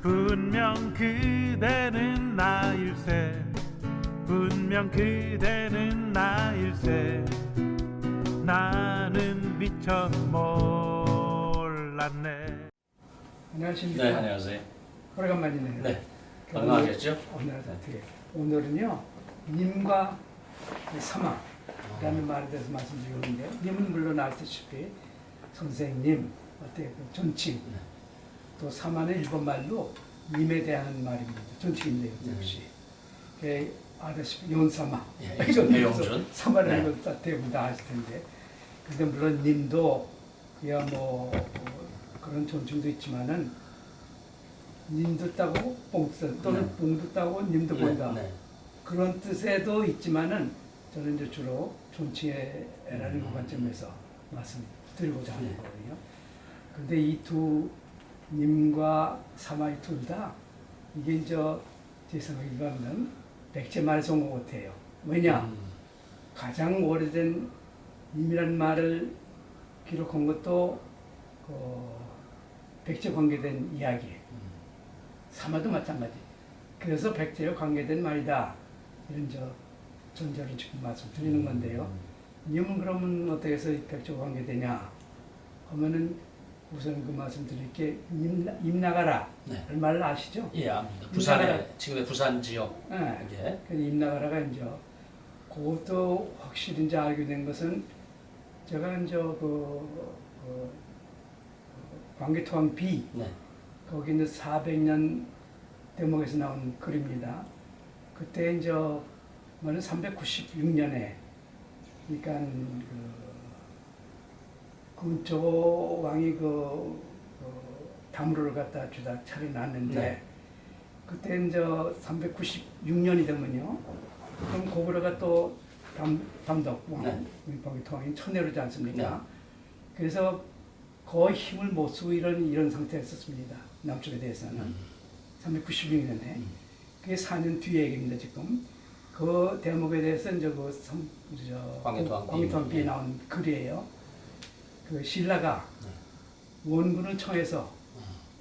분명 그대는 나일세 분명 그대는 나일세 나는 미처 몰랐네. 안녕하십니까. 네, 안녕하세요. 오래간만이네요. 네, 건강하겠죠? 오늘은요, 님과 사마라는 말에 대해서 말씀드리는데요. 님은 물론 아시다시피 선생님, 어때 그 존칭, 또 사마는 일본말로 님에 대한 말입니다. 존칭인데요, 역시. 아시다시피 용사마, 배용준. 사마라는 건 대부분 다 아실 텐데. 근데 물론 님도 그야 그런 존칭도 있지만은 님도 따고 뽕도 또는 뽕도 따고 님도 본다. 그런 뜻에도 있지만은 저는 이제 주로 존칭의라는 관점에서 말씀드리고자 하는 거거든요. 근데 이 두 님과 사마이 둘 다 이게 이제 제 생각에는 백제말 성어 같아요. 왜냐? 가장 오래된 님이라는 말을 기록한 것도 백제 관계된 이야기예요. 사마도 마찬가지. 그래서 백제와 관계된 말이다. 이런 전제를 지금 말씀드리는 건데요. 님은 그러면 어떻게 해서 백제와 관계되냐 하면은 우선 그 말씀드릴게 임나가라 말을 아시죠? 예, 압니다. 부산에 지금의 부산 지역. 네. 그 임나가라가 이제 그것도 확실히 이제 알게 된 것은 제가 이제 광개토왕 비 거기 있는 400년 대목에서 나온 글입니다. 그때 이제 뭐는 396년에 그러니까 군조 왕이 다무를 갖다 주다 차려놨는데 그때 이제 396년이 되면요. 그럼 고구려가 또 담덕 왕, 광개토왕이 천내로지 않습니까? 그래서 거의 힘을 못 쓰고 이런 상태였었습니다. 남쪽에 대해서는 396년에 그게 4년 뒤의 얘기입니다. 지금 그 대목에 대해서 이제 광개토왕비에 나온 글이에요. 그 신라가 원군을 청해서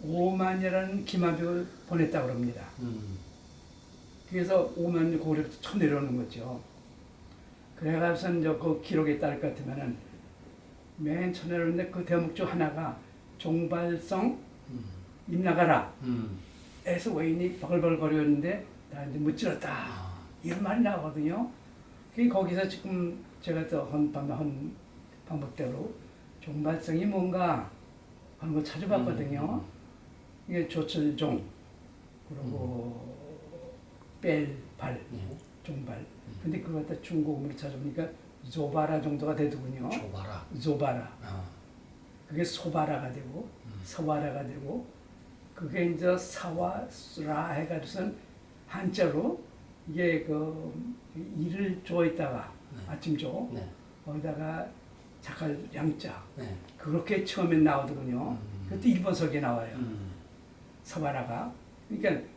5만이라는 기마병을 보냈다고 합니다. 그래서 5만 고구려부터 쳐 내려오는 거죠. 그래가지고 이제 그 기록에 따를 것 같으면은 맨 처음에 오는데 그 대목 중 하나가 종발성 임나가라 에서 외인이 버글버글 거렸는데 다 이제 무찌렀다 이런 말이 나오거든요. 거기서 지금 제가 또 한 방법대로 종발성이 뭔가 하는 걸 찾아봤거든요. 이게 조철종 그리고 뺄발 종발. 근데 그걸 갖다 중국어로 찾아보니까 조바라 정도가 되더군요. 조바라. 그게 소바라가 되고 서바라가 되고 그게 이제 사와라 해가지고선 한자로 이게 이를 조에다가 아침조 거기다가 자갈 양자 그렇게 처음에 나오더군요. 그것도 일본석에 나와요. 서바라가 그러니까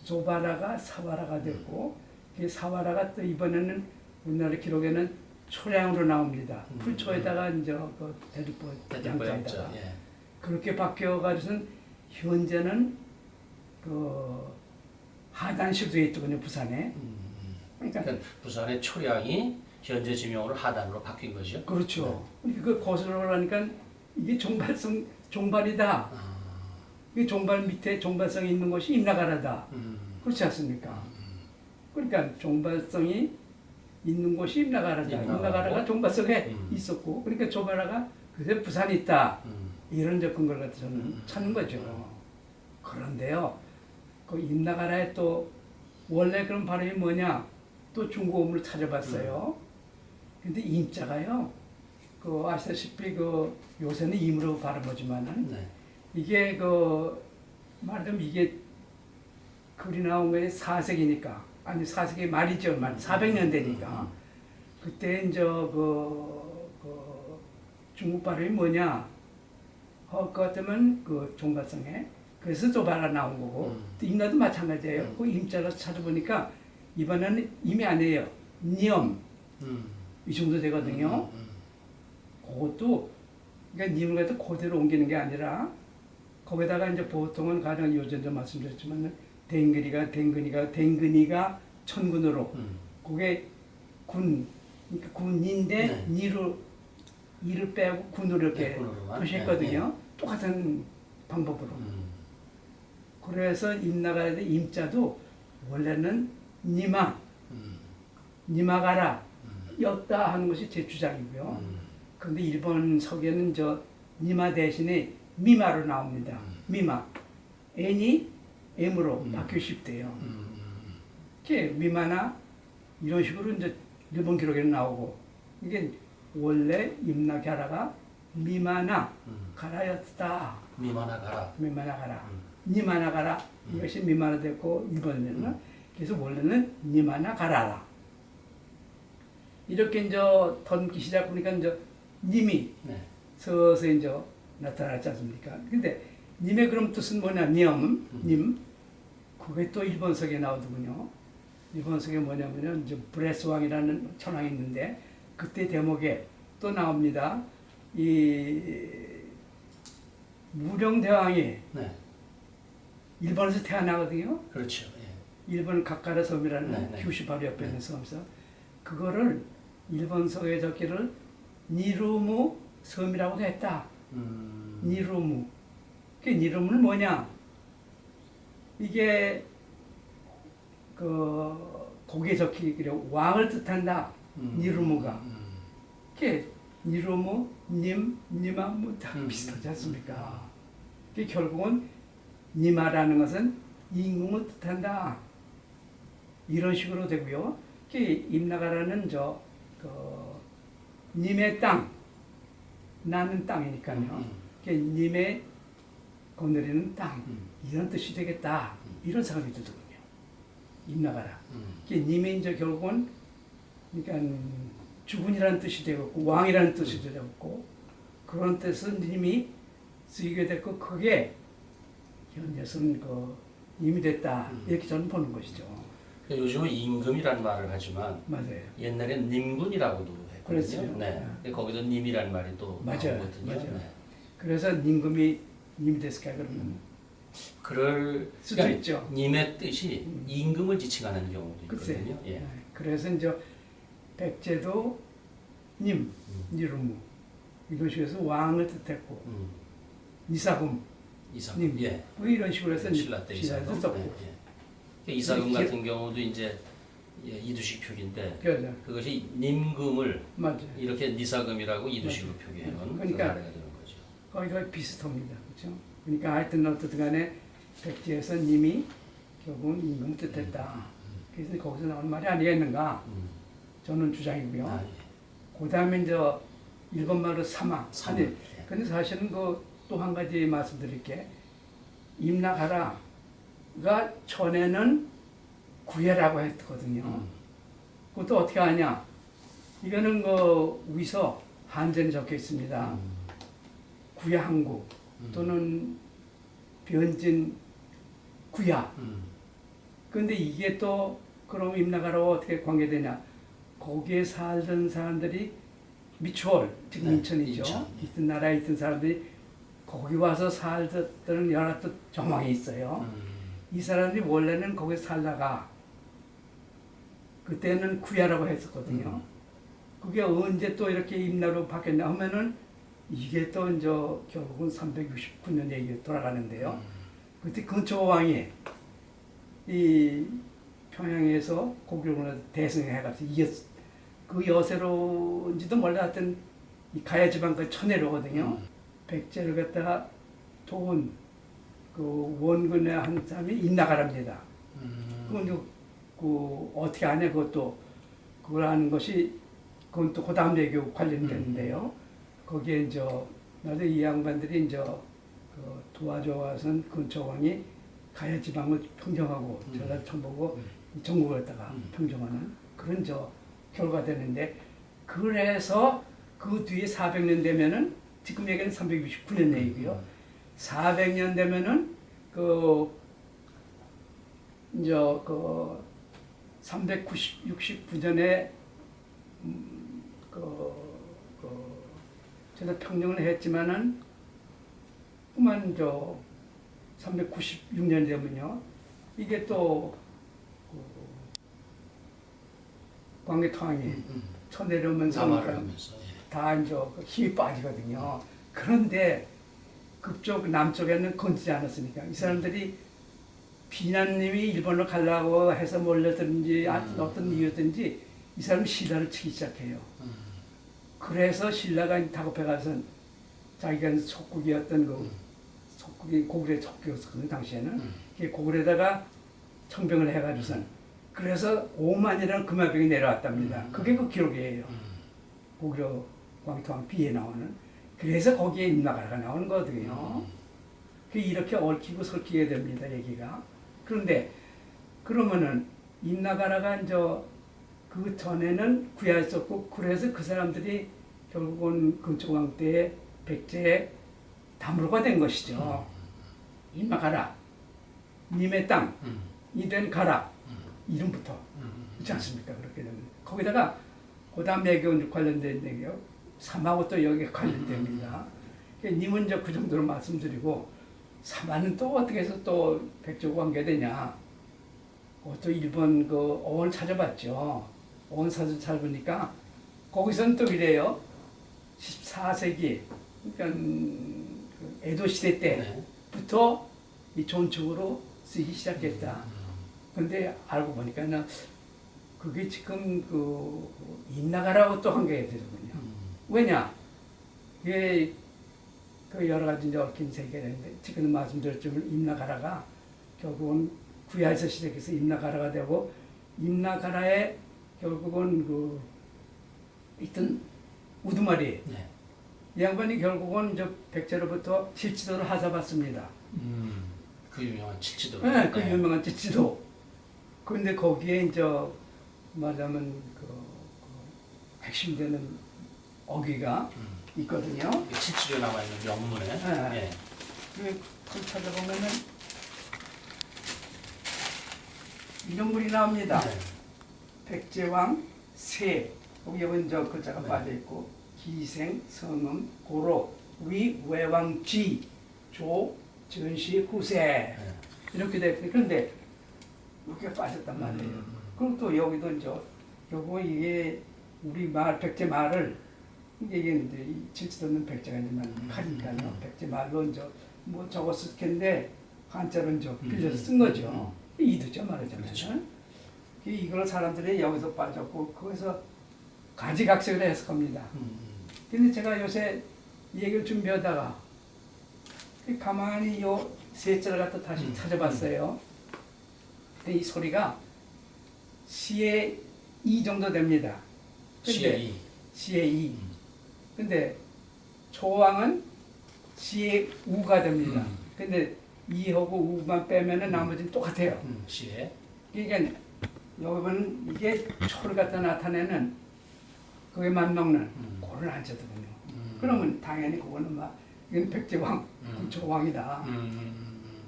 조바라가 사바라가 됐고 그 사바라가 또 이번에는 우리나라 기록에는 초량으로 나옵니다. 풀초에다가 이제 그 대륙보 양자에다가 그렇게 바뀌어가지고는 현재는 하단시도에 있더군요. 부산에. 그러니까 부산의 초량이 현재 지명으로 하단으로 바뀐 거죠. 그렇죠. 그 거슬러 하니까 이게 종발이다. 이 종발 밑에 종발성이 있는 것이 임나가라다. 그렇지 않습니까? 그러니까 종발성이 있는 곳이 임나가라다. 임나가라가 종발성에 있었고, 그러니까 조바라가 그새 부산에 있다. 이런 근거를 갖다 저는 찾는 거죠. 그런데요, 그 임나가라에 또 원래 그런 발음이 뭐냐? 또 중국어를 찾아봤어요. 근데 임자가요, 아시다시피 요새는 임으로 발음하지만은 이게 말하자면 이게 글이 나온 게 4세기니까 아니 4세기 말이죠. 400년 되니까 그때 이제 중국 발음이 뭐냐? 그 같으면 종가성에 그래서 조바라 나온 거고 또 임나도 마찬가지예요. 그 임자로 찾아보니까 이번에는 임이 아니에요. 니엄 이 정도 되거든요. 그것도 그러니까 님을 갖다 그대로 옮기는 게 아니라 거기다가 이제 보통은 가령 요전도 말씀드렸지만 댕근이가 천군으로 그게 군 그러니까 군인데 네. 이를 빼고 군으로 이렇게 군으로만. 표시했거든요. 네, 똑같은 방법으로. 그래서 임나가라의 임자도 원래는 니마 니마가라 였다 하는 것이 제 주장이고요. 그런데 일본 서계는 저 니마 대신에 미마로 나옵니다. 미마. N이 M으로 바뀌고 싶대요. 이게 미마나 이런 식으로 이제 일본 기록에는 나오고 이게 원래 임나가라가 미마나 가라였다. 미만하 가라. 미마나 가라. 니마나 가라. 이것이 미마나 됐고 일본에는 그래서 원래는 니마나 가라라. 이렇게 이제 던기 시작 보니까 이제 님이 네. 서서히 이제 나타났지 않습니까? 근데 님의 그럼 뜻은 뭐냐? 님. 그게 또 일본석에 나오더군요. 일본석에 뭐냐면은 이제 브레스 왕이라는 천왕이 있는데 그때 대목에 또 나옵니다. 이 무령대왕이 네. 일본에서 태어나거든요. 그렇죠. 예. 일본 가카라 섬이라는 네, 네. 규슈 바로 옆에 네. 있는 섬에서 그거를 일본서에 적기를 니루무 섬이라고 했다. 니루무. 그 니루무는 뭐냐? 이게 그 고개 적히기를 왕을 뜻한다. 니루무가. 그게 니루무, 니마 뭐다 비슷하지 않습니까? 그 결국은 니마라는 것은 임금을 뜻한다. 이런 식으로 되고요. 그 임나가라는 님의 땅, 나는 땅이니까요. 그 님의 거느리는 땅 이런 뜻이 되겠다. 이런 생각이 들더군요. 임나가라. 그 님의 이제 결국은 그러니까 주군이라는 뜻이 되고 왕이라는 뜻이 되고 그런 뜻은 님이 쓰이게 됐고 그게 현재는 그 임이 됐다 이렇게 저는 보는 것이죠. 요즘은 임금이라는 말을 하지만 맞아요. 옛날엔 님군이라고도 했거든요. 그랬어요. 네. 근데 거기도 님이라는 말이 또 맞아요. 나오거든요. 맞아요. 네. 그래서 임금이 임이 됐을까 그러면 그럴 수도 있죠. 님의 뜻이 임금을 지칭하는 경우도 글쎄. 있거든요. 예. 네. 그래서 이제 백제도 님, 니루무 이런 식으로 해서 왕을 뜻했고 이사금 이사금. 님 예. 뭐 이런 식으로 해서 신라 때 신라도 이사금. 썼고 예. 예. 이사금 이렇게- 같은 경우도 이제 이두식 표기인데 그죠. 그것이 님금을 맞아요. 이렇게 니사금이라고 이두식으로 표기해놓은 그러니까 그 사례가 되는 거죠. 거의 비슷합니다. 그렇죠? 그러니까 하여튼 어떻든 간에 백제에서 님이 결국은 임금 뜻했다. 그래서 거기서 나온 말이 아니겠는가 저는 주장이고요. 아, 예. 그 다음에 이제 일본말로 사마. 사마. 아니, 예. 근데 사실은 그 또 한 가지 말씀드릴게. 임나가라가 전에는 구해라고 했거든요. 그것도 어떻게 하냐? 이거는 그 위서 한전에 적혀 있습니다. 구야항구 또는 변진 구야. 근데 이게 또 그럼 임나가라와 어떻게 관계되냐? 거기에 살던 사람들이 미추홀, 지금 네, 인천이죠. 인천. 있던 나라에 있던 사람들이 거기 와서 살던 여러 또 정황이 있어요. 이 사람들이 원래는 거기 살다가 그때는 구야라고 했었거든요. 그게 언제 또 이렇게 임나로 바뀌었냐 하면은 이게 또 이제 결국은 369년 얘기 돌아가는데요. 그때 근초 왕이 이 평양에서 고구려군을 대승해가지고 이겼. 그 여세로인지도 몰라 하여튼 이 가야 지방 그 천내로거든요. 백제를 갖다가 도운 그 원군의 한 사람이 임나가랍니다. 그건 그 어떻게 하냐 그것도 그걸 하는 것이 그건 또 그 다음 얘기하고 관련되는데요. 거기에 이제 나도 이 양반들이 이제 그 도와줘와선 근초왕이 가야 지방을 평정하고 전라 천보고 전국을 갖다가 평정하는 그런 결과가 되는데 그래서 그 뒤에 400년 되면은 지금 얘기는 369년 얘기고요. 400년 되면은 이제 369년에 제가 평정을 했지만은 그만 396년 되면요. 이게 또 광개토왕이 쳐내려오면서 남하면서 다 이제 힘이 빠지거든요. 그런데 그쪽 남쪽에는 건지지 않았으니까 이 사람들이 비난님이 일본으로 가려고 해서 몰려든지 어떤 이유든지 이 사람이 신라를 치기 시작해요. 그래서 신라가 다급해가서 자기가 속국이었던 그 속국이 고구려 속국이었거든요. 당시에는 고구려에다가 청병을 해가지고선 그래서 5만이라는 금화병이 내려왔답니다. 그게 그 기록이에요. 고구려 광토왕 비에 나오는. 그래서 거기에 임나가라가 나오는 거거든요. 이렇게 얽히고 설키게 됩니다. 얘기가. 그런데 그러면은 임나가라가 이제 그 전에는 구야였었고 그래서 그 사람들이 결국은 근초왕 때에 백제의 다물어가 된 것이죠. 임나가라. 님의 땅. 이된 가라. 이름부터. 그렇지 않습니까? 그렇게 되면. 거기다가 고단 매교원 관련된 얘기요. 삼하고 또 여기에 관련됩니다. 님은 이제 그 정도로 말씀드리고 삼하는 또 어떻게 해서 또 백조 관계되냐. 또 일본 그 어원 찾아봤죠. 어원 찾아보니까 거기서는 또 이래요. 14세기 그러니까 그 에도 시대 때부터 이 존축으로 쓰기 시작했다. 근데 알고 보니까는 그게 지금 그 임나가라고 또 한계가 되더군요. 왜냐? 이게 그 여러 가지 이제 얽힌 세계인데 지금 말씀드렸지만 임나가라가 결국은 구야에서 시작해서 임나가라가 되고 임나가라에 결국은 그 있던 우두머리 이 양반이 결국은 저 백제로부터 칠지도를 하사받습니다. 그 유명한 칠지도. 네, 그 유명한 칠지도. 그런데 거기에 이제 말하자면 그 핵심되는 어귀가 있거든요. 칠지도에 남아 있는 명문에. 네. 그걸 찾아보면은 이런 글이 나옵니다. 백제왕 세 거기에 먼저 글자가 빠져 있고 기생 성음 고로 위 외왕지 조 전시 후세 이렇게 돼. 그런데 이렇게 빠졌단 말이에요. 그리고 또 여기도 이제 요거 이게 우리 말 백제 말을 이게 이제 칠지도는 백제가 이제 하니까요. 백제 말로 이제 뭐 적었을 텐데 한자로 이제 빌려서 쓴 거죠. 이두자 말하자면. 그렇죠. 이걸 사람들이 여기서 빠졌고 거기서 가지각색으로 해석합니다. 근데 제가 요새 이 얘기를 준비하다가 가만히 요 셋자를 갖다 다시 찾아봤어요. 근데 이 소리가 시에 2 정도 됩니다. 근데 시에 2. 근데 조왕은 시에 우가 됩니다. 근데 2하고 우만 빼면은 나머지는 똑같아요. 시에. 그러니까 여러분 이게 초를 갖다 나타내는 그게 맞먹는 그런 한자거든요. 그러면 당연히 그거는 막 이건 백제왕, 조왕이다.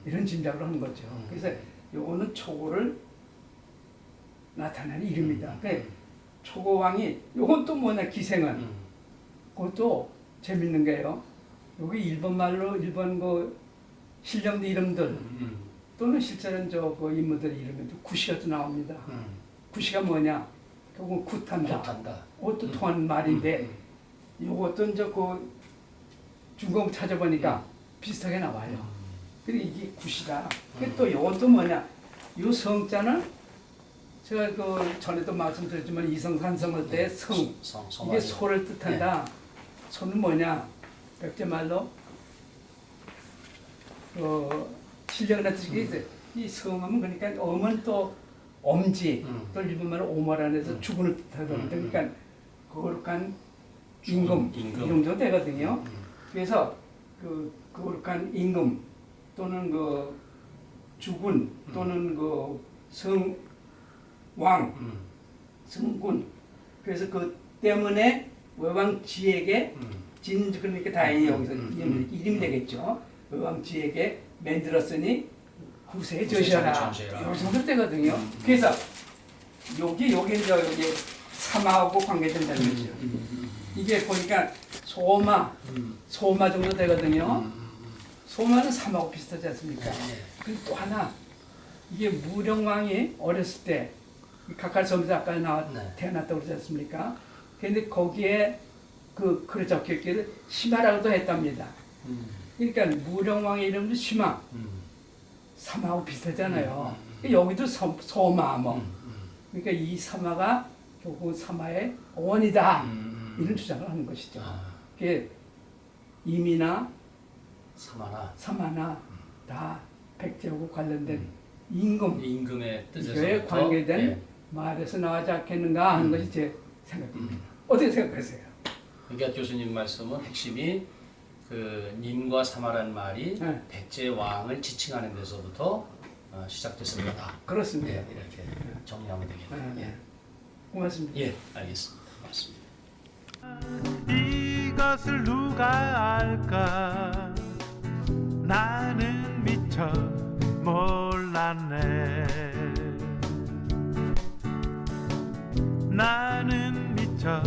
이런 짐작을 하는 거죠. 그래서 요거는 초고를 나타내는 이름이다. 그러니까 초고왕이 요건 또 뭐냐 기생은 그것도 재밌는 게요. 여기 일본 말로 일본 그 신령대 이름들 또는 실제로는 그 인물들 이름에도 구시가 나옵니다. 구시가 뭐냐? 결국 굿한다. 그것도 통한 말인데 이것도 이제 그 중국 찾아보니까 비슷하게 나와요. 그리고 이게 구시다. 또 이것도 뭐냐? 이 성자는 제가 그 전에도 말씀드렸지만 이성산성을 때 성 이게 소를 뜻한다. 소는 뭐냐? 백제 말로 실력이나 뜻이 이 성음은 그러니까 엄은 또 엄지 또 일본말로 오마란에서 주군을 뜻하거든요. 그러니까 거룩한 임금 이 정도 되거든요. 그래서 그 거룩한 임금 또는 그 주군 또는 그 성왕 성군 그래서 그 때문에 외왕지에게 진 그러니까 다행히 여기서 이름이 되겠죠. 외왕지에게 만들었으니 후세에 저시하라. 이 정도 되거든요. 그래서 여기 이제 여기 사마하고 관계된다는 거죠. 이게 보니까 소마 정도 되거든요. 소마는 삼하고 비슷하지 않습니까? 네. 그리고 또 하나 이게 무령왕이 어렸을 때 각할섬에서 아까 네. 태어났다고 그러지 않습니까? 근데 거기에 글을 적혔기를 심하라고도 했답니다. 그러니까 무령왕의 이름도 심하, 삼하고 비슷하잖아요. 여기도 소마 뭐. 그러니까 이 삼하가 결국 삼하의 어원이다. 이런 주장을 하는 것이죠. 그게 임이나 사마나 삼하나 다 백제하고 관련된 임금 임금의 에 뜻에서 관계된 말에서 나오지 않겠는가 하는 것이 제 생각입니다. 어떻게 생각하세요? 그러니까 교수님 말씀은 핵심이 그 님과 사마라는 말이 네. 백제 왕을 지칭하는 데서부터 시작됐을 거다. 그렇습니다. 네, 이렇게 정리하면 되겠네요. 네. 고맙습니다. 예, 알겠습니다. 고맙습니다. 이것을 누가 알까 나는 미처 몰랐네 나는 미처